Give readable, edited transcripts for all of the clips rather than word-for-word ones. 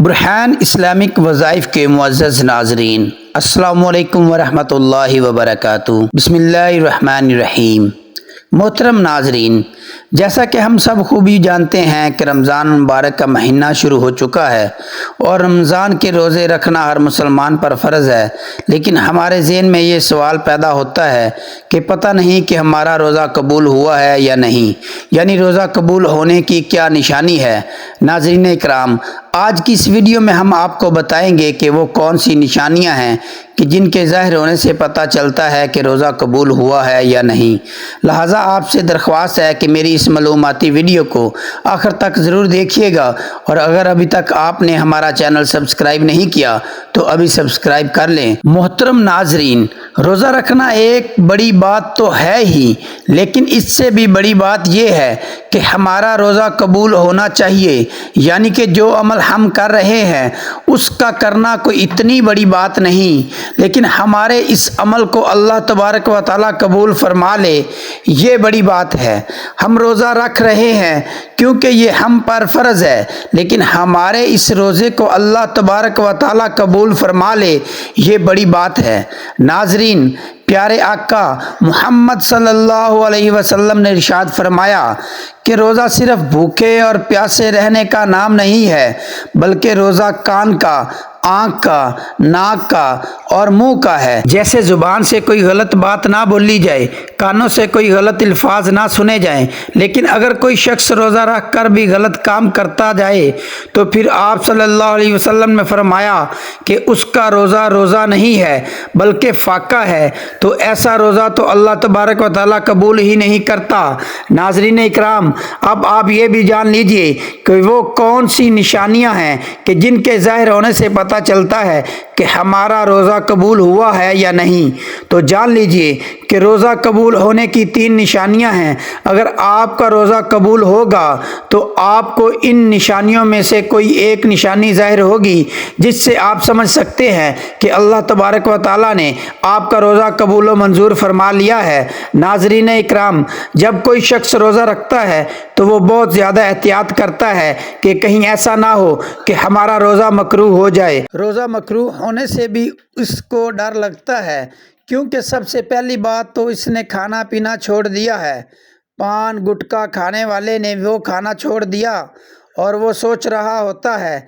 برہان Islamic وظائف کے معزز ناظرین، السلام علیکم ورحمۃ اللہ وبرکاتہ۔ بسم اللہ الرحمن الرحیم۔ محترم ناظرین، جیسا کہ ہم سب خوبی جانتے ہیں کہ رمضان مبارک کا مہینہ شروع ہو چکا ہے اور رمضان کے روزے رکھنا ہر مسلمان پر فرض ہے، لیکن ہمارے ذہن میں یہ سوال پیدا ہوتا ہے کہ پتہ نہیں کہ ہمارا روزہ قبول ہوا ہے یا نہیں، یعنی روزہ قبول ہونے کی کیا نشانی ہے۔ ناظرین اکرام، آج کی اس ویڈیو میں ہم آپ کو بتائیں گے کہ وہ کون سی نشانیاں ہیں کہ جن کے ظاہر ہونے سے پتہ چلتا ہے کہ روزہ قبول ہوا ہے یا نہیں۔ لہٰذا آپ سے درخواست ہے کہ میری اس معلوماتی ویڈیو کو آخر تک ضرور دیکھیے گا، اور اگر ابھی تک آپ نے ہمارا چینل سبسکرائب نہیں کیا تو ابھی سبسکرائب کر لیں۔ محترم ناظرین، روزہ رکھنا ایک بڑی بات تو ہے ہی، لیکن اس سے بھی بڑی بات یہ ہے کہ ہمارا روزہ قبول ہونا چاہیے، یعنی کہ جو عمل ہم کر رہے ہیں اس کا کرنا کوئی اتنی بڑی بات نہیں، لیکن ہمارے اس عمل کو اللہ تبارک و تعالیٰ قبول فرما لے، یہ بڑی بات ہے۔ ہم روزہ رکھ رہے ہیں کیونکہ یہ ہم پر فرض ہے، لیکن ہمارے اس روزے کو اللہ تبارک و تعالیٰ قبول فرما لے، یہ بڑی بات ہے۔ ناظرین، پیارے آقا محمد صلی اللہ علیہ وسلم نے ارشاد فرمایا کہ روزہ صرف بھوکے اور پیاسے رہنے کا نام نہیں ہے، بلکہ روزہ کان کا، آنکھ کا، ناک کا اور منہ کا ہے۔ جیسے زبان سے کوئی غلط بات نہ بولی جائے، کانوں سے کوئی غلط الفاظ نہ سنے جائیں، لیکن اگر کوئی شخص روزہ رکھ کر بھی غلط کام کرتا جائے تو پھر آپ صلی اللہ علیہ وسلم نے فرمایا کہ اس کا روزہ روزہ نہیں ہے بلکہ فاقہ ہے، تو ایسا روزہ تو اللہ تبارک و تعالیٰ قبول ہی نہیں کرتا۔ ناظرین اکرام، اب آپ یہ بھی جان لیجئے کہ وہ کون سی نشانیاں ہیں کہ جن کے ظاہر ہونے سے پتہ چلتا ہے کہ ہمارا روزہ قبول ہوا ہے یا نہیں۔ تو جان لیجئے کہ روزہ قبول ہونے کی 3 نشانیاں ہیں۔ اگر آپ کا روزہ قبول ہوگا تو آپ کو ان نشانیوں میں سے کوئی ایک نشانی ظاہر ہوگی جس سے آپ سمجھ سکتے ہیں کہ اللہ تبارک و تعالیٰ نے آپ کا روزہ قبول و منظور فرما لیا ہے۔ ناظرین اکرام، جب کوئی شخص روزہ رکھتا ہے تو وہ بہت زیادہ احتیاط کرتا ہے کہ کہیں ایسا نہ ہو کہ ہمارا روزہ مکروہ ہو جائے۔ روزہ مکروہ ہونے سے بھی اس کو ڈر لگتا ہے، کیونکہ سب سے پہلی بات تو اس نے کھانا پینا چھوڑ دیا ہے۔ پان گٹکا کھانے والے نے وہ کھانا چھوڑ دیا اور وہ سوچ رہا ہوتا ہے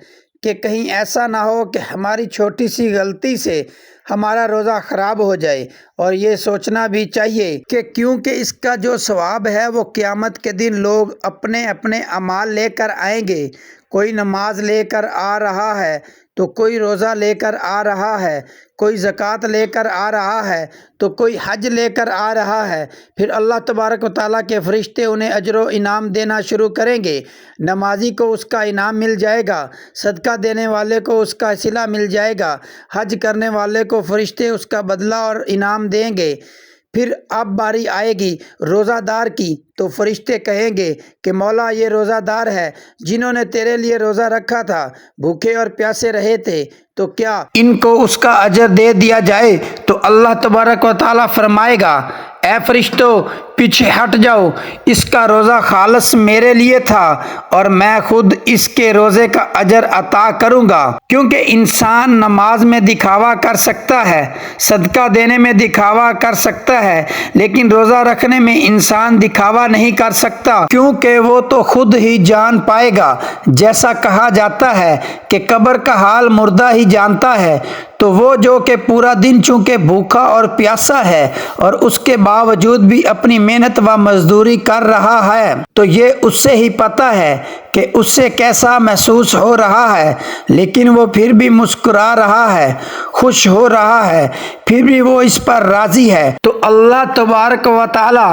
کہ کہیں ایسا نہ ہو کہ ہماری چھوٹی سی غلطی سے ہمارا روزہ خراب ہو جائے، اور یہ سوچنا بھی چاہیے کہ کیونکہ اس کا جو ثواب ہے وہ قیامت کے دن لوگ اپنے اپنے اعمال لے کر آئیں گے۔ کوئی نماز لے کر آ رہا ہے تو کوئی روزہ لے کر آ رہا ہے، کوئی زکوٰۃ لے کر آ رہا ہے تو کوئی حج لے کر آ رہا ہے۔ پھر اللہ تبارک و تعالیٰ کے فرشتے انہیں اجر و انعام دینا شروع کریں گے۔ نمازی کو اس کا انعام مل جائے گا، صدقہ دینے والے کو اس کا صلہ مل جائے گا، حج کرنے والے کو فرشتے اس کا بدلہ اور انعام دیں گے۔ پھر اب باری آئے گی روزہ دار کی تو فرشتے کہیں گے کہ مولا، یہ روزہ دار ہے جنہوں نے تیرے لیے روزہ رکھا تھا، بھوکے اور پیاسے رہے تھے، تو کیا ان کو اس کا اجر دے دیا جائے؟ تو اللہ تبارک و تعالیٰ فرمائے گا، اے فرشتوں، پیچھے ہٹ جاؤ، اس کا روزہ خالص میرے لیے تھا اور میں خود اس کے روزے کا اجر عطا کروں گا۔ کیونکہ انسان نماز میں دکھاوا کر سکتا ہے، صدقہ دینے میں دکھاوا کر سکتا ہے، لیکن روزہ رکھنے میں انسان دکھاوا نہیں کر سکتا، کیونکہ وہ تو خود ہی جان پائے گا۔ جیسا کہا جاتا ہے کہ قبر کا حال مردہ ہی جانتا ہے، تو وہ جو کہ پورا دن چونکہ بھوکا اور پیاسا ہے اور اس کے باوجود بھی اپنی محنت و مزدوری کر رہا ہے، تو یہ اس سے ہی پتہ ہے کہ اس سے کیسا محسوس ہو رہا ہے، لیکن وہ پھر بھی مسکرا رہا ہے، خوش ہو رہا ہے، پھر بھی وہ اس پر راضی ہے۔ تو اللہ تبارک و تعالی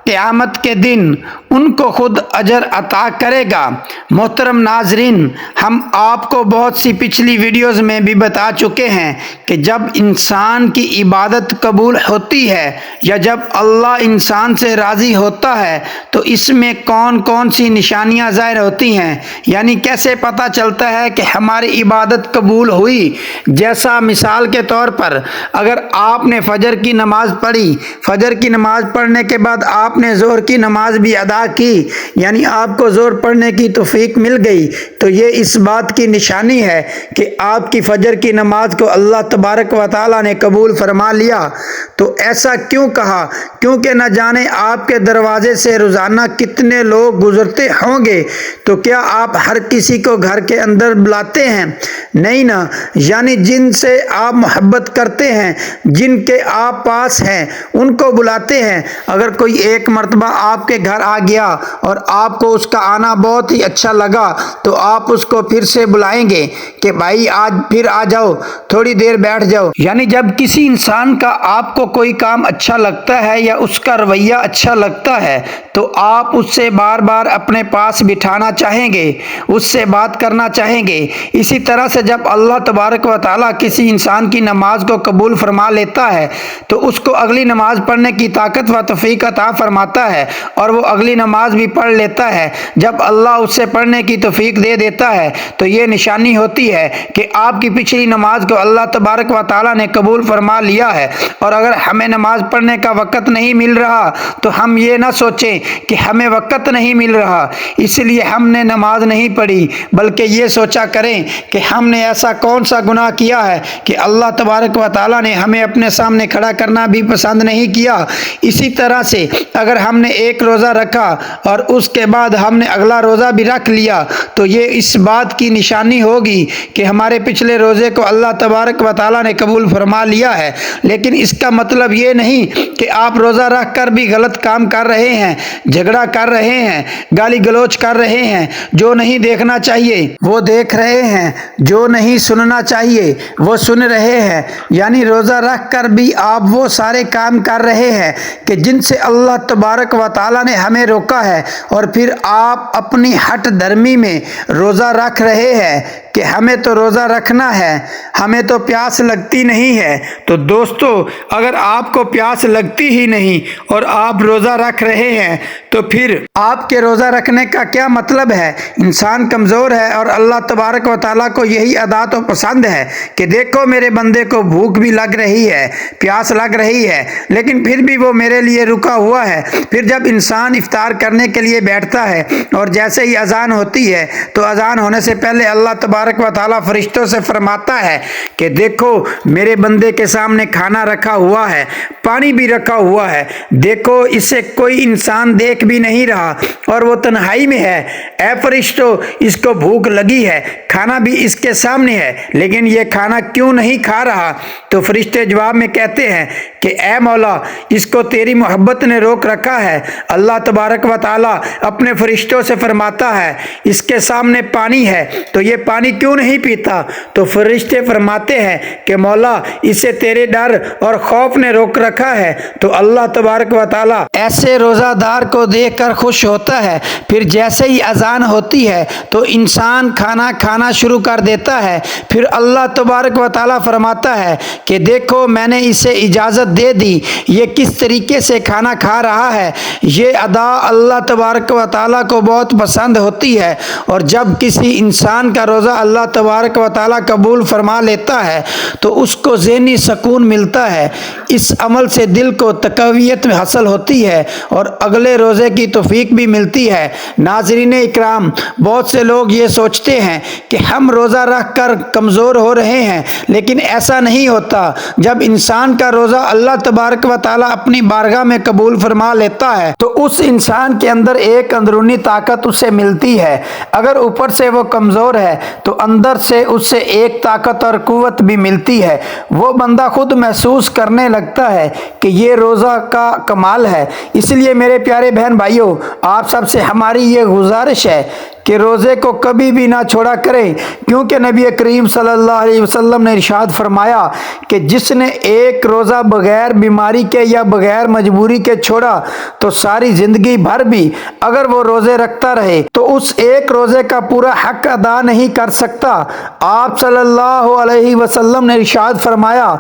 قیامت کے دن ان کو خود اجر عطا کرے گا۔ محترم ناظرین، ہم آپ کو بہت سی پچھلی ویڈیوز میں بھی بتا چکے ہیں کہ جب انسان کی عبادت قبول ہوتی ہے یا جب اللہ انسان سے راضی ہوتا ہے تو اس میں کون کون سی نشانیاں ظاہر ہوتی ہیں، یعنی کیسے پتہ چلتا ہے کہ ہماری عبادت قبول ہوئی۔ جیسا مثال کے طور پر اگر آپ نے فجر کی نماز پڑھی، فجر کی نماز پڑھنے کے بعد آپ نے ظہر کی نماز بھی ادا کی، یعنی آپ کو ظہر پڑھنے کی توفیق مل گئی، تو یہ اس بات کی نشانی ہے کہ آپ کی فجر کی نماز کو اللہ تبارک و تعالیٰ نے قبول فرما لیا۔ تو ایسا کیوں کہا؟ کیونکہ نہ جانے آپ کے دروازے سے روزانہ کتنے لوگ گزرتے ہوں گے، تو کیا آپ ہر کسی کو گھر کے اندر بلاتے ہیں؟ نہیں نا، یعنی جن سے آپ محبت کرتے ہیں، جن کے آپ پاس ہیں، ان کو بلاتے ہیں۔ اگر کوئی ایک مرتبہ آپ کے گھر آ گیا اور آپ کو اس کا آنا بہت ہی اچھا لگا تو آپ اس کو پھر سے بلائیں گے کہ بھائی آج پھر آ جاؤ، تھوڑی دیر بیٹھ جاؤ۔ یعنی جب کسی انسان کا آپ کو کوئی کام اچھا لگتا ہے یا اس کا رویہ اچھا لگتا ہے تو آپ اس سے بار بار اپنے پاس بٹھانا چاہیں گے، اس سے بات کرنا چاہیں گے۔ اسی طرح سے جب اللہ تبارک و تعالیٰ کسی انسان کی نماز کو قبول فرما لیتا ہے تو اس کو اگلی نماز پڑھنے کی طاقت و توفیق عطا فرماتا ہے اور وہ اگلی نماز بھی پڑھ لیتا ہے۔ جب اللہ اس سے پڑھنے کی توفیق دے دیتا ہے تو یہ نشانی ہوتی ہے کہ آپ کی پچھلی نماز کو اللہ تبارک و تعالیٰ نے قبول فرما لیا ہے۔ اور اگر ہمیں نماز پڑھنے کا وقت نہیں مل رہا تو ہم یہ نہ سوچیں کہ ہمیں وقت نہیں مل رہا اس لیے ہم نے نماز نہیں پڑھی، بلکہ یہ سوچا کریں کہ ہم نے ایسا کون سا گناہ کیا ہے کہ اللہ تبارک و تعالیٰ نے ہمیں اپنے سامنے کھڑا کرنا بھی پسند نہیں کیا۔ اسی طرح سے اگر ہم نے ایک روزہ رکھا اور اس کے بعد ہم نے اگلا روزہ بھی رکھ لیا تو یہ اس بات کی نشانی ہوگی کہ ہمارے پچھلے روزے کو اللہ تبارک و تعالیٰ نے قبول فرما لیا ہے۔ لیکن اس کا مطلب یہ نہیں کہ آپ روزہ رکھ کر بھی غلط کام کر رہے ہیں، جھگڑا کر رہے ہیں، گالی گلوچ کر رہے ہیں، جو نہیں دیکھنا چاہیے وہ دیکھ رہے ہیں، جو نہیں سننا چاہیے وہ سن رہے ہیں۔ یعنی روزہ رکھ کر بھی آپ وہ سارے کام کر رہے ہیں کہ جن سے اللہ تبارک و تعالیٰ نے ہمیں روکا ہے، اور پھر آپ اپنی ہٹ دھرمی میں روزہ رکھ رہے ہیں کہ ہمیں تو روزہ رکھنا ہے، ہمیں تو پیاس لگتی نہیں ہے۔ تو دوستو، اگر آپ کو پیاس لگتی ہی نہیں اور آپ روزہ رکھ رہے ہیں تو پھر آپ کے روزہ رکھنے کا کیا مطلب ہے؟ انسان کمزور ہے اور اللہ تبارک و تعالیٰ کو یہی ادا تو پسند ہے کہ دیکھو میرے بندے کو بھوک بھی لگ رہی ہے، پیاس لگ رہی ہے، لیکن پھر بھی وہ میرے لیے رکا ہوا ہے۔ پھر جب انسان افطار کرنے کے لیے بیٹھتا ہے اور جیسے ہی اذان ہوتی ہے تو اذان ہونے سے پہلے اللہ تبارک و تعالیٰ فرشتوں سے فرماتا ہے کہ دیکھو میرے بندے کے سامنے کھانا رکھا ہوا ہے، پانی بھی رکھا ہوا ہے، دیکھو اسے کوئی انسان دیکھ بھی نہیں رہا اور وہ تنہائی میں ہے، اے فرشتوں اس کو بھوک لگی ہے، کھانا بھی اس کے سامنے ہے، لیکن یہ کھانا کیوں نہیں کھا رہا؟ تو فرشتے جواب میں کہتے ہیں کہ اے مولا اس کو تیری محبت نے روک رکھا ہے۔ اللہ تبارک و تعالیٰ اپنے فرشتوں سے فرماتا ہے اس کے سامنے پانی ہے تو یہ پانی کیوں نہیں پیتا؟ تو فرشتے فرماتے ہیں کہ مولا اسے تیرے ڈر اور خوف نے روک رکھا ہے۔ تو اللہ تبارک و تعالیٰ ایسے روزہ دار کو دیکھ کر خوش ہوتا ہے۔ پھر جیسے ہی اذان ہوتی ہے تو انسان کھانا کھانا شروع کر دیتا ہے۔ پھر اللہ تبارک و تعالیٰ فرماتا ہے کہ دیکھو میں نے اسے اجازت دے دی، یہ کس طریقے سے کھانا کھا رہا ہے۔ یہ ادا اللہ تبارک و تعالیٰ کو بہت پسند ہوتی ہے، اور جب کسی انسان کا روزہ اللہ تبارک و تعالیٰ قبول فرما لیتا ہے تو اس کو ذہنی سکون ملتا ہے۔ اس عمل سے دل کو تقویت حاصل ہوتی ہے اور اگلے روزے کی توفیق بھی ملتی ہے۔ ناظرین اکرام، بہت سے لوگ یہ سوچتے ہیں کہ ہم روزہ رکھ کر کمزور ہو رہے ہیں، لیکن ایسا نہیں ہوتا۔ جب انسان کا روزہ اللہ تبارک و تعالیٰ اپنی بارگاہ میں قبول فرما لیتا ہے تو اس انسان کے اندر ایک اندرونی طاقت اسے ملتی ہے۔ اگر اوپر سے وہ کمزور ہے تو اندر سے اس سے ایک طاقت اور قوت بھی ملتی ہے۔ وہ بندہ خود محسوس کرنے لگتا ہے کہ یہ روزہ کا کمال ہے۔ اس لیے میرے پیارے بہن بھائیوں، آپ سب سے ہماری یہ گزارش ہے کہ روزے کو کبھی بھی نہ چھوڑا کریں، کیونکہ نبی کریم صلی اللہ علیہ وسلم نے ارشاد فرمایا کہ جس نے ایک روزہ بغیر بیماری کے یا بغیر مجبوری کے چھوڑا تو ساری زندگی بھر بھی اگر وہ روزے رکھتا رہے تو اس ایک روزے کا پورا حق ادا نہیں کر سکتا۔ آپ صلی اللہ علیہ وسلم نے ارشاد فرمایا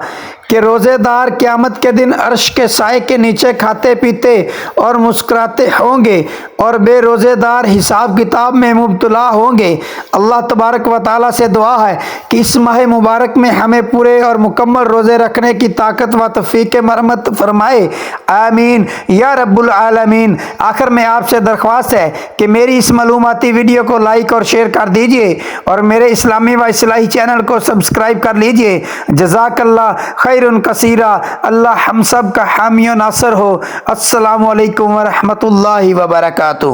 کہ روزے دار قیامت کے دن عرش کے سائے کے نیچے کھاتے پیتے اور مسکراتے ہوں گے، اور بے روزے دار حساب کتاب میں مبتلا ہوں گے۔ اللہ تبارک و تعالیٰ سے دعا ہے کہ اس ماہ مبارک میں ہمیں پورے اور مکمل روزے رکھنے کی طاقت و توفیق مرحمت فرمائے، آمین یا رب العالمین۔ آخر میں آپ سے درخواست ہے کہ میری اس معلوماتی ویڈیو کو لائک اور شیئر کر دیجئے، اور میرے اسلامی و اصلاحی چینل کو سبسکرائب کر لیجئے۔ جزاک اللہ خیر کثیرہ۔ اللہ ہم سب کا حامی و ناصر ہو۔ السلام علیکم ورحمۃ اللہ وبرکاتہ۔